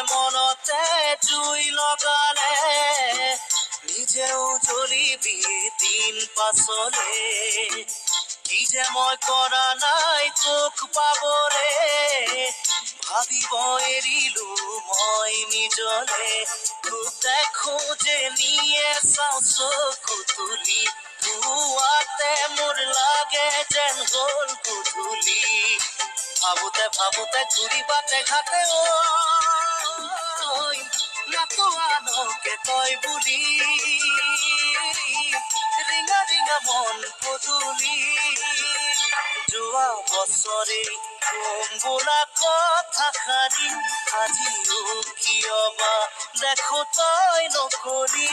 মনতে জুই লগালে নিজেও জ্বলিবি দিন পাছলে কি যে মই কৰা নাই তোক পাবলে ভাবিব এৰিলো মই নিজলে তোক দেখো যে নিয়ে চাওঁ চকু তুলি পুৱাতে মোৰ লাগে যেন হ'ল গধূলি ভাবোতে ভাবোতে ঘূৰি বাটে ঘাটে নাতোৱানকে কয় বুলি ৰিঙা ৰিঙা মন পদূলি যোৱা বছৰে কম বোলা কথাষাৰি আজিও কিয়বা দেখো তই নকৰি